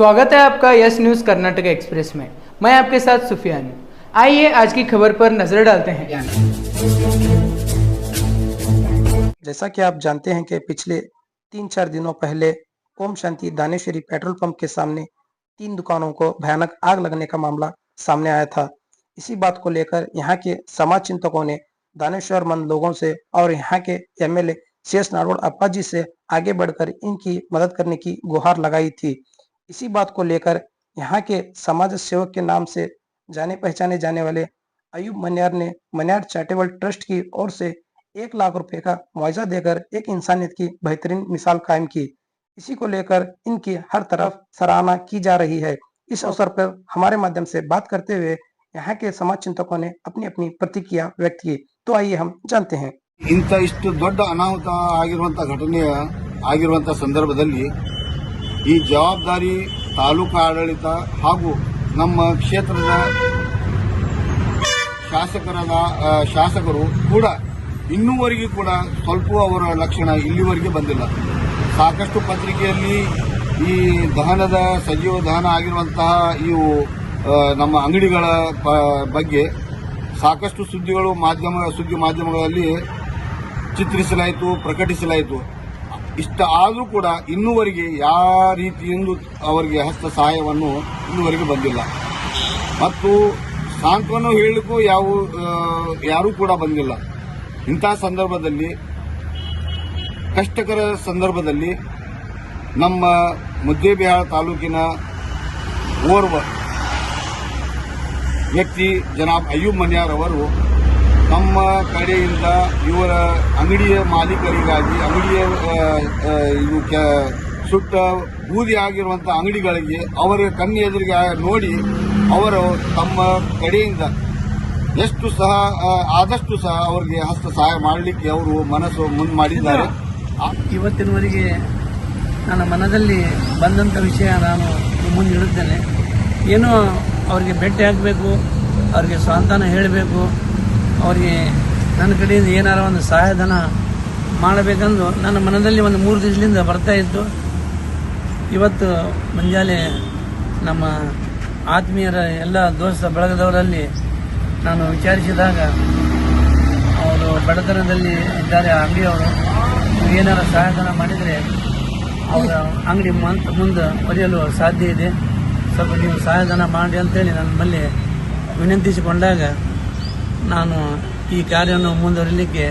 स्वागत है आपका यस न्यूज़ कर्नाटक एक्सप्रेस में। मैं आपके साथ सुफियान हूं। आइए आज की खबर पर नजर डालते हैं। जैसा कि आप जानते हैं कि पिछले 3-4 दिनों पहले ओम शांति दानेश्वरी पेट्रोल पंप के सामने 3 दुकानों को भयानक आग लगने का मामला सामने आया था। इसी बात को लेकर यहाँ के समाज चिंतकों ने दानेश्वर मंद लोगों से और यहाँ के एमएलए शेष नारोड़ अप्पा जी से आगे बढ़कर इनकी मदद करने की गुहार लगाई थी। इसी बात को लेकर यहाँ के समाज सेवक के नाम से जाने पहचाने जाने वाले अयूब मन्यार ने मन्यार चैरिटेबल ट्रस्ट की ओर से 1 लाख रुपए का मुआवजा देकर एक इंसानियत की बेहतरीन मिसाल कायम की। इसी को लेकर इनकी हर तरफ सराहना की जा रही है। इस अवसर पर हमारे माध्यम से बात करते हुए यहाँ के समाज चिंतकों ने अपनी अपनी प्रतिक्रिया व्यक्त की। तो आइए हम जानते हैं। ಇಂಥ ಇಷ್ಟು ದೊಡ್ಡ ಅನಾಹುತ ಆಗಿರುವಂಥ ಘಟನೆ ಆಗಿರುವಂಥ ಸಂದರ್ಭದಲ್ಲಿ ಈ ಜವಾಬ್ದಾರಿ ತಾಲೂಕು ಆಡಳಿತ ಹಾಗೂ ನಮ್ಮ ಕ್ಷೇತ್ರದ ಶಾಸಕರು ಕೂಡ ಇನ್ನೂವರೆಗೂ ಕೂಡ ಸ್ವಲ್ಪ ಅವರ ಲಕ್ಷಣ ಇಲ್ಲಿವರೆಗೆ ಬಂದಿಲ್ಲ. ಸಾಕಷ್ಟು ಪತ್ರಿಕೆಯಲ್ಲಿ ಈ ದಹನದ ಸಜೀವ ದಹನ ಆಗಿರುವಂತಹ ಇವು ನಮ್ಮ ಅಂಗಡಿಗಳ ಬಗ್ಗೆ ಸಾಕಷ್ಟು ಸುದ್ದಿ ಮಾಧ್ಯಮಗಳಲ್ಲಿ ಚಿತ್ರಿಸಲಾಯಿತು, ಪ್ರಕಟಿಸಲಾಯಿತು. ಇಷ್ಟ ಆದರೂ ಕೂಡ ಇನ್ನೂವರೆಗೆ ಯಾವ ರೀತಿಯಿಂದ ಅವರಿಗೆ ಹಸ್ತ ಸಹಾಯವನ್ನು ಇನ್ನೂವರೆಗೆ ಬಂದಿಲ್ಲ ಮತ್ತು ಸಾಂತ್ವನ ಹೇಳಲಿಕ್ಕೂ ಯಾರೂ ಕೂಡ ಬಂದಿಲ್ಲ. ಇಂತಹ ಸಂದರ್ಭದಲ್ಲಿ ಕಷ್ಟಕರ ಸಂದರ್ಭದಲ್ಲಿ ನಮ್ಮ ಮುದ್ದೇಬಿಹಾಳ ತಾಲೂಕಿನ ಓರ್ವ ವ್ಯಕ್ತಿ ಜನಾಬ್ ಅಯ್ಯೂಬ್ ಮನ್ಯಾರ್ ಅವರು ನಮ್ಮ ಕಡೆಯಿಂದ ಇವರ ಅಂಗಡಿಯ ಮಾಲೀಕರಿಗಾಗಿ ಅಂಗಡಿಯ ಸುಟ್ಟ ಬೂದಿ ಆಗಿರುವಂಥ ಅಂಗಡಿಗಳಿಗೆ ಅವರ ಕಣ್ಣು ಎದುರಿಗೆ ನೋಡಿ ಅವರು ತಮ್ಮ ಕಡೆಯಿಂದ ಆದಷ್ಟು ಸಹ ಅವರಿಗೆ ಹಸ್ತ ಸಹಾಯ ಮಾಡಲಿಕ್ಕೆ ಅವರು ಮನಸ್ಸು ಮುಂದೆ ಮಾಡಿದ್ದಾರೆ. ಇವತ್ತಿನವರೆಗೆ ನನ್ನ ಮನದಲ್ಲಿ ಬಂದಂಥ ವಿಷಯ ನಾನು ಮುಂದೆ ಇಡುತ್ತೇನೆ. ಏನೋ ಅವರಿಗೆ ಭೇಟಿ ಆಗಬೇಕು, ಅವರಿಗೆ ಸ್ವಾಂತನ ಹೇಳಬೇಕು, ಅವರಿಗೆ ನನ್ನ ಕಡೆಯಿಂದ ಏನಾರ ಒಂದು ಸಹಾಯಧನ ಮಾಡಬೇಕೆಂದು ನನ್ನ ಮನದಲ್ಲಿ ಒಂದು 3 ದಿವಸದಿಂದ ಬರ್ತಾ ಇತ್ತು. ಇವತ್ತು ಮುಂಜಾನೆ ನಮ್ಮ ಆತ್ಮೀಯರ ಎಲ್ಲ ದೋಸ್ತ ಬಳಗದವರಲ್ಲಿ ನಾನು ವಿಚಾರಿಸಿದಾಗ ಅವರು ಬಡತನದಲ್ಲಿ ಇದ್ದಾರೆ, ಅಂಗಡಿಯವರು ಏನಾರ ಸಹಾಯಧನ ಮಾಡಿದರೆ ಅವರ ಅಂಗಡಿ ಮುಂದೆ ಬರೆಯಲು ಸಾಧ್ಯ ಇದೆ, ಸ್ವಲ್ಪ ನೀವು ಸಹಾಯಧನ ಮಾಡಿ ಅಂತೇಳಿ ನಮ್ಮಲ್ಲಿ ವಿನಂತಿಸಿಕೊಂಡಾಗ ನಾನು ಈ ಕಾರ್ಯವನ್ನು ಮುಂದುವರಿಲಿಕ್ಕೆ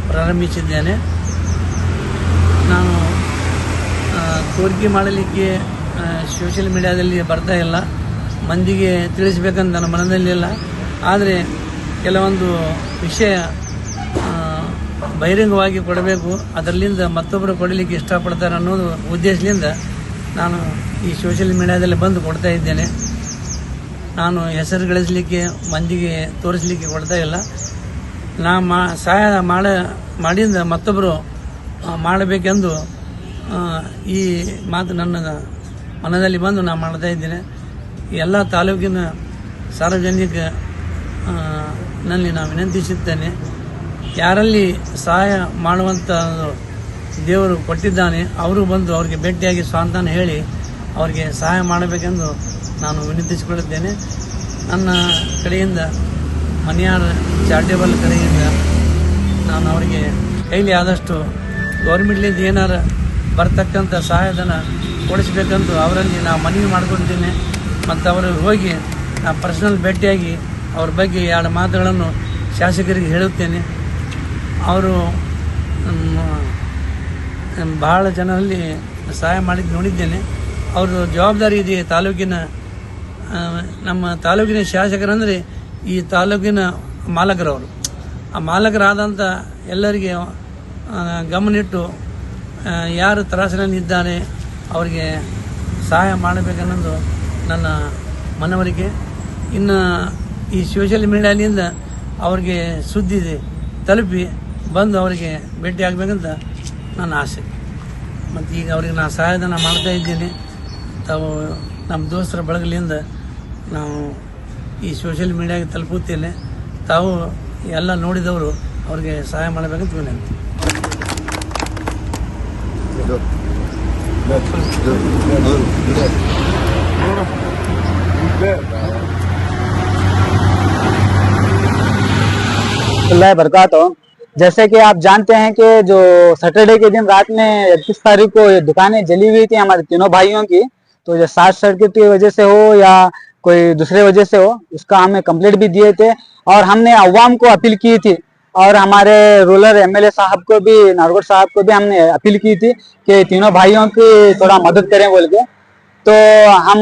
ಪ್ರಾರಂಭಿಸಿದ್ದೇನೆ. ನಾನು ತೋರಿಕೆ ಮಾಡಲಿಕ್ಕೆ ಸೋಷಿಯಲ್ ಮೀಡಿಯಾದಲ್ಲಿ ಬರ್ತಾ ಇಲ್ಲ, ಮಂದಿಗೆ ತಿಳಿಸಬೇಕಂತ ನನ್ನ ಮನದಲ್ಲಿಲ್ಲ. ಆದರೆ ಕೆಲವೊಂದು ವಿಷಯ ಬಹಿರಂಗವಾಗಿ ಕೊಡಬೇಕು, ಅದರಲ್ಲಿಂದ ಮತ್ತೊಬ್ಬರು ಕೊಡಲಿಕ್ಕೆ ಇಷ್ಟಪಡ್ತಾರೆ ಅನ್ನೋದು ಉದ್ದೇಶದಿಂದ ನಾನು ಈ ಸೋಷಿಯಲ್ ಮೀಡಿಯಾದಲ್ಲಿ ಬಂದು ಕೊಡ್ತಾ ಇದ್ದೇನೆ. ನಾನು ಹೆಸರು ಗಳಿಸಲಿಕ್ಕೆ ಮಂದಿಗೆ ತೋರಿಸಲಿಕ್ಕೆ ಕೊಡ್ತಾ ಇಲ್ಲ. ಸಹಾಯ ಮಾಡಿಂದ ಮತ್ತೊಬ್ಬರು ಮಾಡಬೇಕೆಂದು ಈ ಮಾತು ನನ್ನ ಮನದಲ್ಲಿ ಬಂದು ನಾನು ಮಾಡ್ತಾ ಇದ್ದೇನೆ. ಎಲ್ಲ ತಾಲೂಕಿನ ಸಾರ್ವಜನಿಕ ನಲ್ಲಿ ನಾನು ವಿನಂತಿಸುತ್ತೇನೆ, ಯಾರಲ್ಲಿ ಸಹಾಯ ಮಾಡುವಂಥ ದೇವರು ಕೊಟ್ಟಿದ್ದಾನೆ ಅವರು ಬಂದು ಅವರಿಗೆ ಭೇಟಿಯಾಗಿ ಸ್ವಾಂತನ ಹೇಳಿ ಅವರಿಗೆ ಸಹಾಯ ಮಾಡಬೇಕೆಂದು ನಾನು ವಿನಂತಿಸಿಕೊಳ್ಳುತ್ತೇನೆ. ನನ್ನ ಕಡೆಯಿಂದ ಮನ್ಯಾರ್ ಚಾರಿಟೇಬಲ್ ಕಡೆಯಿಂದ ನಾನು ಅವರಿಗೆ ಕೈಲಿ ಆದಷ್ಟು ಗೌರ್ಮೆಂಟ್ಲಿಂದ ಏನಾರ ಬರ್ತಕ್ಕಂಥ ಸಹಾಯಧನ ಕೊಡಿಸಬೇಕಂತ ಅವರಲ್ಲಿ ನಾನು ಮನವಿ ಮಾಡ್ಕೊಳ್ತೀನಿ. ಮತ್ತು ಅವರು ಹೋಗಿ ನಾನು ಪರ್ಸನಲ್ ಭೇಟಿಯಾಗಿ ಅವ್ರ ಬಗ್ಗೆ 2 ಮಾತುಗಳನ್ನು ಶಾಸಕರಿಗೆ ಹೇಳುತ್ತೇನೆ. ಅವರು ಬಹಳ ಜನರಲ್ಲಿ ಸಹಾಯ ಮಾಡಿದ್ದು ನೋಡಿದ್ದೇನೆ. ಅವರು ಜವಾಬ್ದಾರಿ ಇದೆ ತಾಲೂಕಿನ, ನಮ್ಮ ತಾಲೂಕಿನ ಶಾಸಕರಂದರೆ ಈ ತಾಲೂಕಿನ ಮಾಲಕರವರು. ಆ ಮಾಲಕರಾದಂಥ ಎಲ್ಲರಿಗೆ ಗಮನಿಟ್ಟು ಯಾರು ತ್ರಾಸಿನಲ್ಲಿದ್ದಾರೆ ಅವರಿಗೆ ಸಹಾಯ ಮಾಡಬೇಕನ್ನೋದು ನನ್ನ ಮನವರಿಕೆ. ಇನ್ನು ಈ ಸೋಷಿಯಲ್ ಮೀಡಿಯಾದಿಂದ ಅವ್ರಿಗೆ ಸುದ್ದಿ ತಲುಪಿ ಬಂದು ಅವರಿಗೆ ಭೇಟಿ ಆಗಬೇಕಂತ ನನ್ನ ಆಸೆ. ಮತ್ತು ಈಗ ಅವ್ರಿಗೆ ನಾನು ಸಹಾಯಧನ ಮಾಡ್ತಾ ಇದ್ದೀನಿ. ತಾವು ನಮ್ಮ ದೋಸ್ತರ ಬಳಗಲಿಂದ ನಾವು ಈ ಸೋಷಿಯಲ್ ಮೀಡಿಯಾಗೆ ತಲುಪುತ್ತೇನೆ. ತಾವು ಎಲ್ಲ ನೋಡಿದವರು ಅವ್ರಿಗೆ ಸಹಾಯ ಮಾಡಬೇಕಂತ ವಿನಂತಿ. बरकातो। जैसे कि आप जानते हैं कि जो सैटरडे के दिन रात में 31 तारीख को ये दुकानें जली हुई थी हमारे तीनों भाइयों की, तो जो शॉर्ट सर्किट की वजह से हो या कोई दूसरे वजह से हो, उसका हमें कंप्लेंट भी दिए थे और हमने अवाम को अपील की थी और हमारे रूरल एमएलए साहब को भी, नारगोड़ साहब को भी हमने अपील की थी कि तीनों भाइयों की थोड़ा मदद करें बोल के। तो हम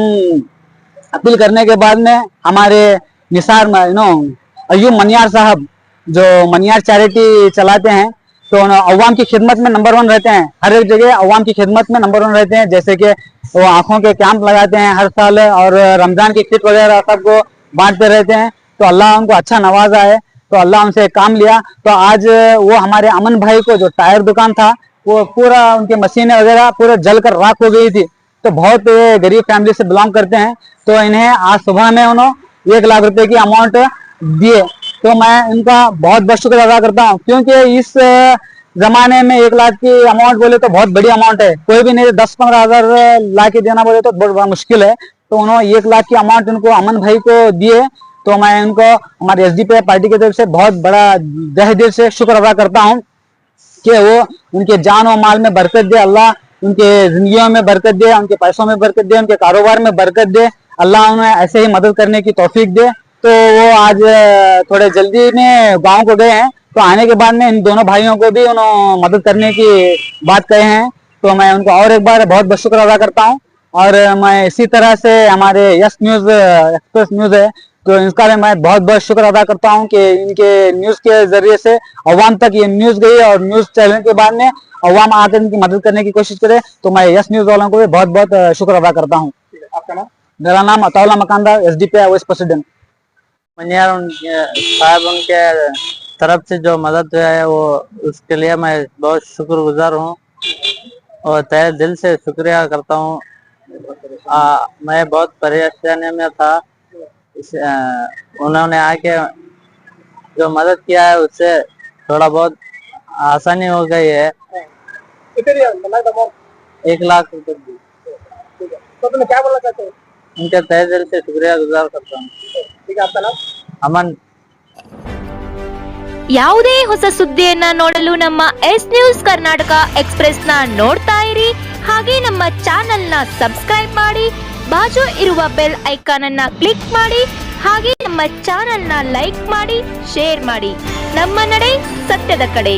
अपील करने के बाद में हमारे निसार अयूब मनियार साहब जो मनियार चैरिटी चलाते हैं, तो अवाम की खिदमत में नंबर 1 रहते हैं, हर एक जगह अवाम की खिदमत में नंबर 1 रहते हैं। जैसे कि वो आंखों के कैंप लगाते हैं हर साल और रमजान की किट वगैरह सबको बांटते रहते हैं। तो अल्लाह उनको अच्छा नवाजा है, तो अल्लाह उनसे काम लिया। तो आज वो हमारे अमन भाई को जो टायर दुकान था वो पूरा उनके मशीनें वगैरह पूरा जलकर राख हो गई थी। तो बहुत गरीब फैमिली से बिलोंग करते हैं, तो इन्हें आज सुबह में उन्होंने 1 लाख रुपए की अमाउंट दिए। तो मैं इनका बहुत बहुत शुक्र अदा करता हूँ, क्योंकि इस जमाने में 1 लाख की अमाउंट बोले तो बहुत बड़ी अमाउंट है, कोई भी नहीं 10-15 हजार ला के देना बोले तो बहुत बड़ा मुश्किल है। तो उन्होंने 1 लाख की अमाउंट उनको अमन भाई को दिए। तो मैं इनको हमारे एसडीपी पार्टी की तरफ से बहुत बड़ा तहे दिल से शुक्र अदा करता हूँ कि वो उनके जान और माल में बरकत दे, अल्लाह उनके जिंदगियों में बरकत दे, उनके पैसों में बरकत दे, उनके कारोबार में बरकत दे, अल्लाह उन्हें ऐसे ही मदद करने की तौफीक दे। तो वो आज थोड़े जल्दी में गांव को गए हैं, तो आने के बाद में इन दोनों भाइयों को भी उन्होंने मदद करने की बात कहे हैं। तो मैं उनको और एक बार बहुत बहुत शुक्र अदा करता हूँ। और मैं इसी तरह से हमारे यस न्यूज एक्सप्रेस न्यूज है, तो इसका भी मैं बहुत बहुत शुक्र अदा करता हूँ कि इनके न्यूज के जरिए से अवाम तक ये न्यूज गई और न्यूज चलने के बाद में अवाम आकर इनकी मदद करने की कोशिश करे। तो मैं यस न्यूज वालों को भी बहुत बहुत शुक्र अदा करता हूँ। आपका नाम? मेरा नाम Ataullah Makandar, SDP vice president. Maniyar साहब उनके तरफ से जो मदद हुआ है वो उसके लिए मैं बहुत शुक्रगुजार हूँ और तहे दिल से शुक्रिया करता हूँ। मैं बहुत परेशानी में था, उन्होंने आके जो मदद किया है उससे थोड़ा बहुत आसानी हो गई है। 1 लाख रुपए। तो तुम्हें क्या बोलना चाहते हो? उनके तहे दिल से शुक्रिया गुजार करता हूँ। ठीक है, आपका नाम? अमन। ಯಾವುದೇ ಹೊಸ ಸುದ್ದಿಯನ್ನ ನೋಡಲು ನಮ್ಮ ಎಸ್ ನ್ಯೂಸ್ ಕರ್ನಾಟಕ ಎಕ್ಸ್‌ಪ್ರೆಸ್ ನ ನೋಡ್ತಾ ಇರಿ, ಹಾಗೆ ನಮ್ಮ ಚಾನೆಲ್ ನ ಸಬ್ಸ್ಕ್ರೈಬ್ ಮಾಡಿ, ಬಾಜು ಇರುವ ಬೆಲ್ ಐಕಾನ್ ಅನ್ನ ಕ್ಲಿಕ್ ಮಾಡಿ, ಹಾಗೆ ನಮ್ಮ ಚಾನೆಲ್ ನ ಲೈಕ್ ಮಾಡಿ, ಶೇರ್ ಮಾಡಿ. ನಮ್ಮ ನಡೆ ಸತ್ಯದ ಕಡೆ.